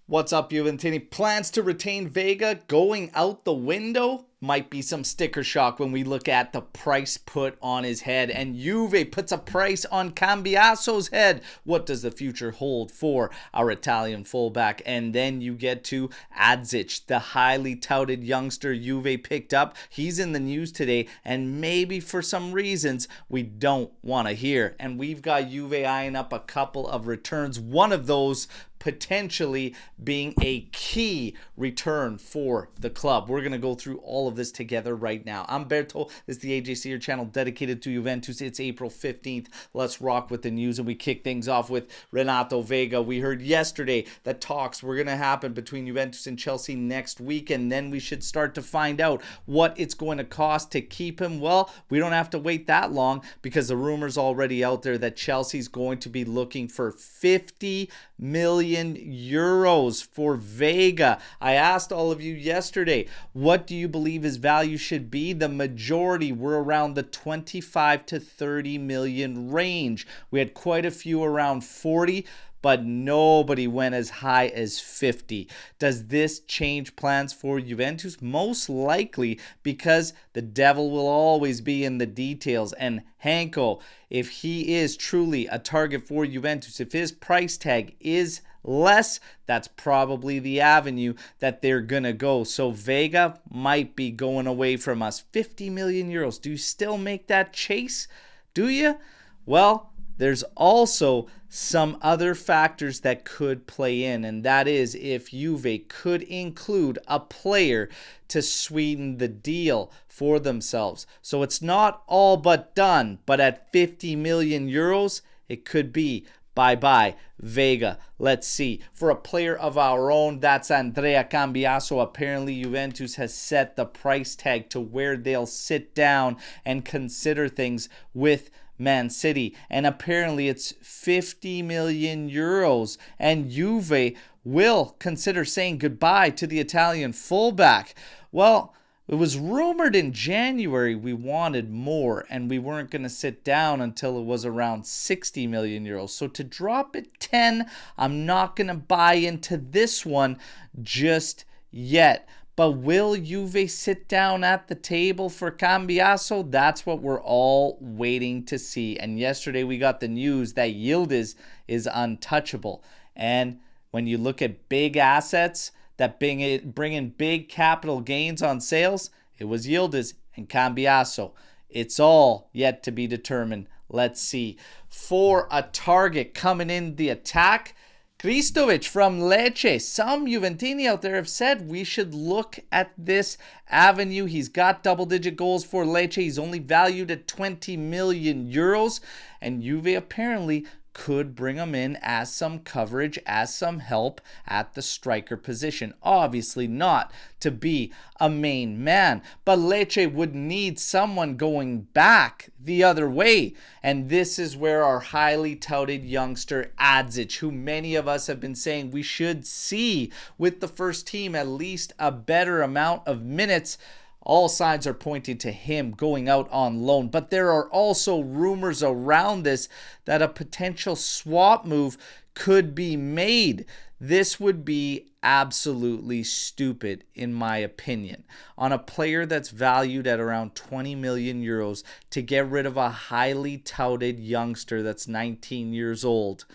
What's up, Juventini? Plans to retain Vega going out the window? Might be some sticker shock when we look at the price put on his head. And Juve puts a price on Cambiaso's head. What does the future hold for our Italian fullback? And then you get to Adzic, the highly touted youngster Juve picked up. He's in the news today, and maybe for some reasons we don't want to hear. And we've got Juve eyeing up a couple of returns. One of those potentially being a key return for the club. We're going to go through all of this together right now. I'm Berto. This is the AJC, your channel dedicated to Juventus. It's April 15th. Let's rock with the news, and we kick things off with Renato Vega. We heard yesterday that talks were going to happen between Juventus and Chelsea next week, and then we should start to find out what it's going to cost to keep him. Well, we don't have to wait that long because the rumor's already out there that Chelsea's going to be looking for 50 million euros for Vega. I asked all of you yesterday, what do you believe his value should be? The majority were around the 25 to 30 million range. We had quite a few around 40, but nobody went as high as 50. Does this change plans for Juventus? Most likely, because the devil will always be in the details. And Hanko, if he is truly a target for Juventus, if his price tag is less, that's probably the avenue that they're gonna go. So Vega might be going away from us. 50 million euros. Do you still make that chase? Do you? Well, there's also some other factors that could play in, and that is if Juve could include a player to sweeten the deal for themselves. So it's not all but done, but at 50 million euros, it could be bye-bye, Vega. Let's see. For a player of our own, that's Andrea Cambiaso. Apparently, Juventus has set the price tag to where they'll sit down and consider things with Man City. And apparently, it's 50 million euros. And Juve will consider saying goodbye to the Italian fullback. Well, it was rumored in January we wanted more, and we weren't going to sit down until it was around 60 million euros. So to drop it 10, I'm not going to buy into this one just yet. But will Juve sit down at the table for Cambiaso? That's what we're all waiting to see. And yesterday we got the news that Yildiz is untouchable. And when you look at big assets that bring in big capital gains on sales, it was Yildiz and Cambiaso. It's all yet to be determined. Let's see. For a target coming in the attack, Krstovic from Lecce. Some Juventini out there have said we should look at this avenue. He's got double-digit goals for Lecce. He's only valued at 20 million euros. And Juve apparently could bring him in as some coverage, as some help at the striker position. Obviously not to be a main man, but Lecce would need someone going back the other way. And this is where our highly touted youngster Adzic, who many of us have been saying we should see with the first team at least a better amount of minutes, all signs are pointing to him going out on loan. But there are also rumors around this that a potential swap move could be made. This would be absolutely stupid, in my opinion, on a player that's valued at around 20 million euros to get rid of a highly touted youngster that's 19 years old.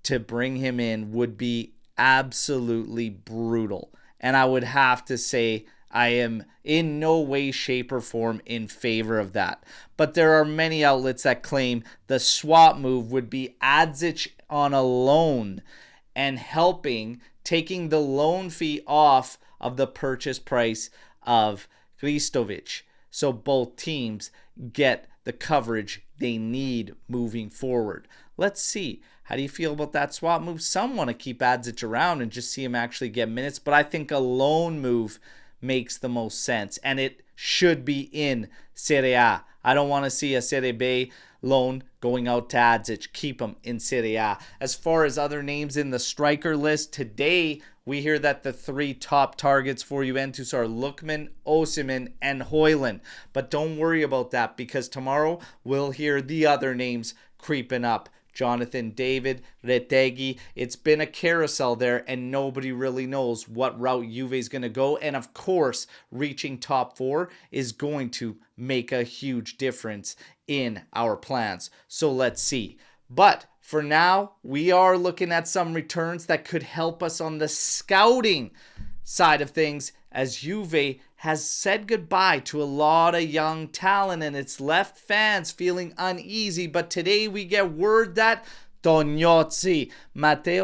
To bring him in would be absolutely brutal. And I would have to say, I am in no way, shape, or form in favor of that. But there are many outlets that claim the swap move would be Adzic on a loan and taking the loan fee off of the purchase price of Krstovic. So both teams get the coverage they need moving forward. Let's see. How do you feel about that swap move? Some want to keep Adzic around and just see him actually get minutes, but I think a loan move makes the most sense, and it should be in Serie A. I don't want to see a Serie B loan going out to Adzic. Keep him in Serie A. As far as other names in the striker list, today we hear that the three top targets for Juventus are Lookman, Osimhen, and Højlund. But don't worry about that, because tomorrow we'll hear the other names creeping up. Jonathan David, Retegui. It's been a carousel there, and nobody really knows what route Juve is going to go. And of course, reaching top 4 is going to make a huge difference in our plans. So let's see. But for now, we are looking at some returns that could help us on the scouting side of things, as Juve has said goodbye to a lot of young talent and it's left fans feeling uneasy. But today we get word that Matteo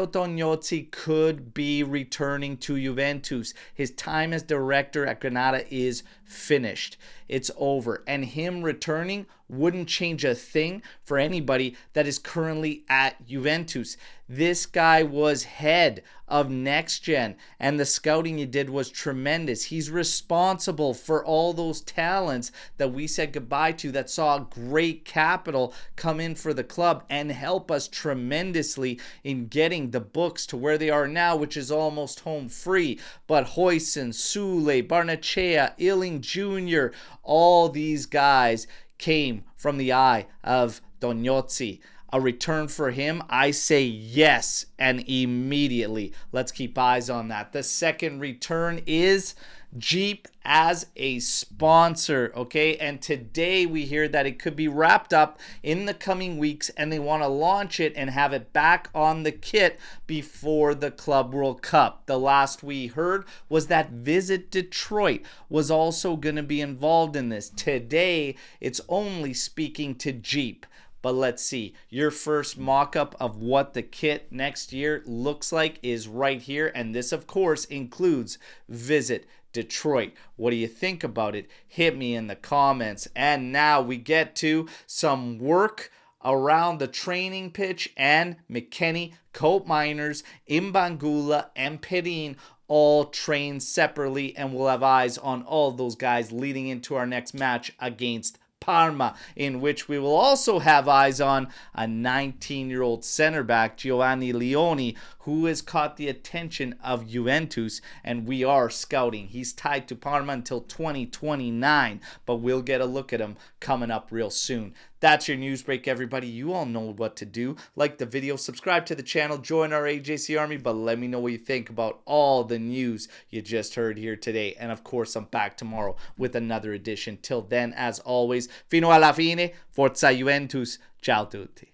Tognozzi could be returning to Juventus. His time as director at Granada is finished. It's over. And him returning wouldn't change a thing for anybody that is currently at Juventus. This guy was head of Next Gen, and the scouting he did was tremendous. He's responsible for all those talents that we said goodbye to, that saw great capital come in for the club and help us tremendously in getting the books to where they are now, which is almost home free. But Huijsen, Sule, Barnechea, Illing Jr., all these guys came from the eye of Tognozzi. A return for him, I say yes, and immediately. Let's keep eyes on that. The second return is Jeep as a sponsor, okay? And today we hear that it could be wrapped up in the coming weeks, and they want to launch it and have it back on the kit before the Club World Cup. The last we heard was that Visit Detroit was also going to be involved in this. Today, it's only speaking to Jeep. But let's see, your first mock-up of what the kit next year looks like is right here. And this, of course, includes Visit Detroit. What do you think about it? Hit me in the comments. And now we get to some work around the training pitch, and McKennie, Cope Miners, Imbangula, and Perin all train separately. And we'll have eyes on all those guys leading into our next match against Parma, in which we will also have eyes on a 19-year-old center back, Giovanni Leoni, who has caught the attention of Juventus, and we are scouting. He's tied to Parma until 2029, but we'll get a look at him coming up real soon. That's your news break, everybody. You all know what to do. Like the video, subscribe to the channel, join our AJC Army, but let me know what you think about all the news you just heard here today. And of course, I'm back tomorrow with another edition. Till then, as always, fino alla fine, forza Juventus, ciao tutti.